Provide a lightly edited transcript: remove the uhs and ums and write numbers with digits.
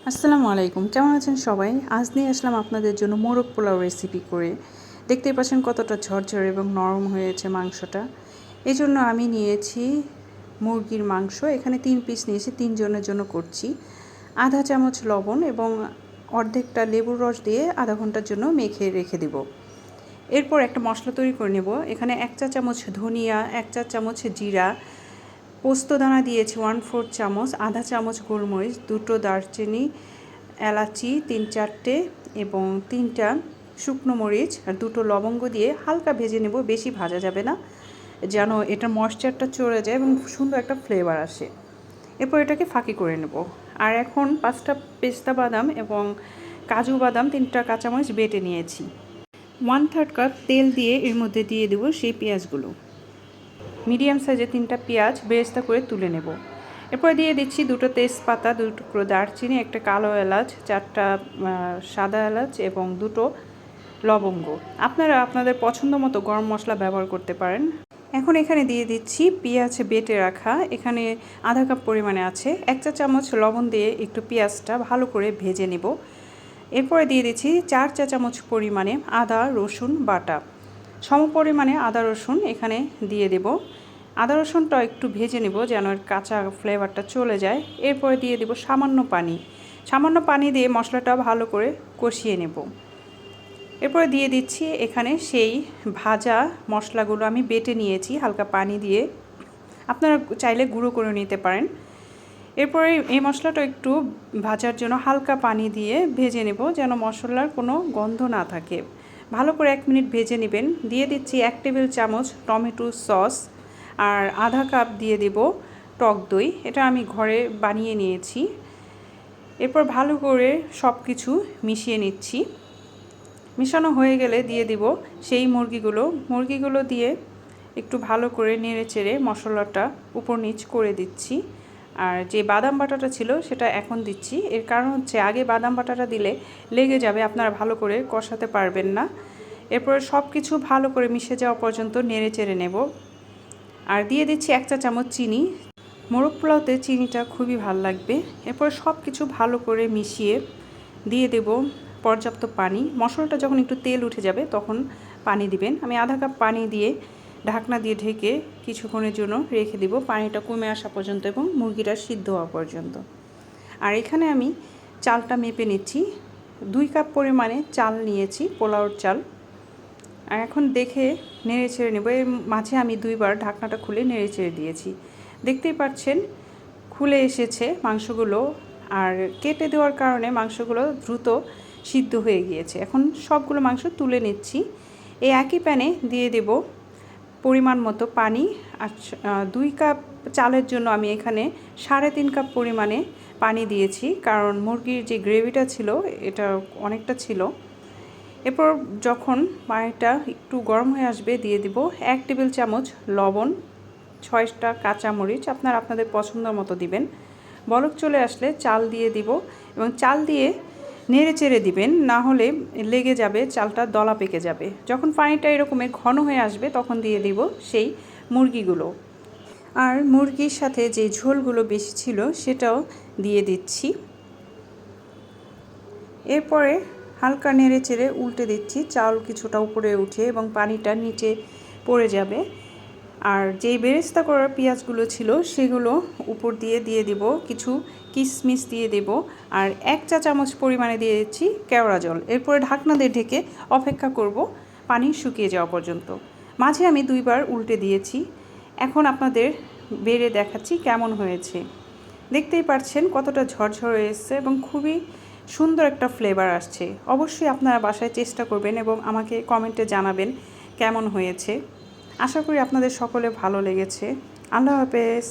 আসসালামু আলাইকুম, কেমন আছেন সবাই? আজ নিয়ে আসলাম আপনাদের জন্য মোরগ পোলাও রেসিপি করে। দেখতেই পাচ্ছেন কতটা ঝরঝরে এবং নরম হয়েছে মাংসটা। এই জন্য আমি নিয়েছি মুরগির মাংস। এখানে 3 পিস নিয়েছি, 3 জনের জন্য করছি। আধা চামচ লবণ এবং অর্ধেকটা লেবুর রস দিয়ে আধা ঘন্টার জন্য মেখে রেখে দেব। এরপর একটা মশলা তৈরি করে নেব। এখানে 1 চা চামচ ধনিয়া, 1 চা চামচ জিরা, পোস্তদানা দিয়েছি 1/4 চামচ, আধা চামচ গোলমরিচ, 2টো দারচিনি, এলাচি 3-4টে এবং 3টা শুকনো মরিচ আর 2টো লবঙ্গ দিয়ে হালকা ভেজে নেব। বেশি ভাজা যাবে না, যেন এটা ময়েশ্চারটা চলে যায় এবং সুন্দর একটা ফ্লেভার আসে। এরপর এটাকে ফাঁকি করে নেব। আর এখন 5টা পেস্তা বাদাম এবং কাজু বাদাম, 3টা কাঁচামরিচ বেটে নিয়েছি। 1/3 কাপ তেল দিয়ে এর মধ্যে দিয়ে দেবো সেই পেঁয়াজগুলো। মিডিয়াম সাইজে 3টা পেঁয়াজ বেরেস্তা করে তুলে নেব। এরপর দিয়ে দিচ্ছি 2টো তেজপাতা, 2 টুকরো দারচিনি, একটা কালো এলাচ, 4টা সাদা এলাচ এবং 2টো লবঙ্গ। আপনারা আপনাদের পছন্দ মতো গরম মশলা ব্যবহার করতে পারেন। এখন এখানে দিয়ে দিচ্ছি পেঁয়াজ বেটে রাখা। এখানে আধা কাপ পরিমাণে আছে। 1 চা চামচ লবণ দিয়ে একটু পেঁয়াজটা ভালো করে ভেজে নেব। এরপরে দিয়ে দিচ্ছি 4 চা চামচ পরিমাণে আদা রসুন বাটা। সম পরিমাণে আদা রসুন এখানে দিয়ে দেব। আদা রসুনটা একটু ভেজে নেব যেন এর কাঁচা ফ্লেভারটা চলে যায়। এরপরে দিয়ে দেব সামান্য পানি দিয়ে মশলাটা ভালো করে কষিয়ে নেব। এরপরে দিয়ে দিচ্ছি এখানে সেই ভাজা মশলাগুলো আমি বেটে নিয়েছি হালকা পানি দিয়ে। আপনারা চাইলে গুঁড়ো করে নিতে পারেন। এরপরে এই মশলাটা একটু ভাজার জন্য হালকা পানি দিয়ে ভেজে নেব যেন মশলার কোনো গন্ধ না থাকে। ভালো করে 1 মিনিট ভেজে নেবেন। দিয়ে দিচ্ছি 1 টেবিল চামচ টমেটো সস আর আধা কাপ দিয়ে দেব টক দই। এটা আমি ঘরে বানিয়ে নিয়েছি। এরপর ভালো করে সব কিছু মিশিয়ে নিচ্ছি। মিশানো হয়ে গেলে দিয়ে দিব সেই মুরগিগুলো দিয়ে একটু ভালো করে নেড়ে চেড়ে মশলাটা উপর নিচ করে দিচ্ছি। আর যে বাদাম বাটাটা ছিল সেটা এখন দিচ্ছি। এর কারণ হচ্ছে আগে বাদাম বাটাটা দিলে লেগে যাবে, আপনারা ভালো করে কষাতে পারবেন না। এরপরে সব কিছু ভালো করে মিশে যাওয়া পর্যন্ত নেড়ে চেড়ে নেব। আর দিয়ে দিচ্ছি 1 চা চামচ চিনি। মোরগ পোলাওতে চিনিটা খুবই ভালো লাগবে। এরপর সব কিছু ভালো করে মিশিয়ে দিয়ে দেব পর্যাপ্ত পানি। মশলাটা যখন একটু তেল উঠে যাবে তখন পানি দিবেন। আমি আধা কাপ পানি দিয়ে ঢাকনা দিয়ে ঢেকে কিছুক্ষণের জন্য রেখে দেব, পানিটা কমে আসা পর্যন্ত এবং মুরগিটা সিদ্ধ হওয়া পর্যন্ত। আর এখানে আমি চালটা মেপে নিচ্ছি। 2 কাপ পরিমাণে চাল নিয়েছি, পোলাওর চাল। আর এখন দেখে নেড়ে ছেড়ে নেব। এর মাঝে আমি 2বার ঢাকনাটা খুলে নেড়ে ছেড়ে দিয়েছি। দেখতেই পাচ্ছেন খুলে এসেছে মাংসগুলো, আর কেটে দেওয়ার কারণে মাংসগুলো দ্রুত সিদ্ধ হয়ে গিয়েছে। এখন সবগুলো মাংস তুলে নিচ্ছি। এই একই প্যানে দিয়ে দেব পরিমাণ মতো পানি। আর 2 কাপ চালের জন্য আমি এখানে 3.5 কাপ পরিমাণে পানি দিয়েছি, কারণ মুরগির যে গ্রেভিটা ছিল এটা অনেকটা ছিল। এরপর যখন পানিটা একটু গরম হয়ে আসবে দিয়ে দিব 1 টেবিল চামচ লবণ, 6টা কাঁচামরিচ, আপনারা আপনাদের পছন্দ মতো দিবেন। বলক চলে আসলে চাল দিয়ে দিব এবং চাল দিয়ে নেড়ে চেড়ে দিবেন, না হলে লেগে যাবে, চালটা দলা পেকে যাবে। যখন পানিটা এরকমের ঘন হয়ে আসবে তখন দিয়ে দিব সেই মুরগিগুলো। আর মুরগির সাথে যে ঝোলগুলো বেশি ছিল সেটাও দিয়ে দিচ্ছি। এরপরে হালকা নেড়ে চেড়ে উল্টে দিচ্ছি। চাল কিছুটা উপরে উঠে এবং পানিটা নিচে পড়ে যাবে। আর যেই বেরেস্তা করা পেঁয়াজগুলো ছিল সেগুলো উপর দিয়ে দিব, কিছু কিশমিশ দিয়ে দেব, আর 1 চা চামচ পরিমাণে দিয়ে দিচ্ছি কেওড়া জল। এরপরে ঢাকনা দিয়ে ঢেকে অপেক্ষা করব পানি শুকিয়ে যাওয়া পর্যন্ত। মাঝে আমি 2বার উল্টে দিয়েছি। এখন আপনাদের বেড়ে দেখাচ্ছি কেমন হয়েছে। দেখতেই পাচ্ছেন কতটা ঝরঝরে এসছে এবং খুবই সুন্দর একটা ফ্লেভার আসছে। অবশ্যই আপনারা বাসায় চেষ্টা করবেন এবং আমাকে কমেন্টে জানাবেন কেমন হয়েছে। আশা করি আপনাদের সকলে ভালো লেগেছে। আল্লাহ হাফেজ।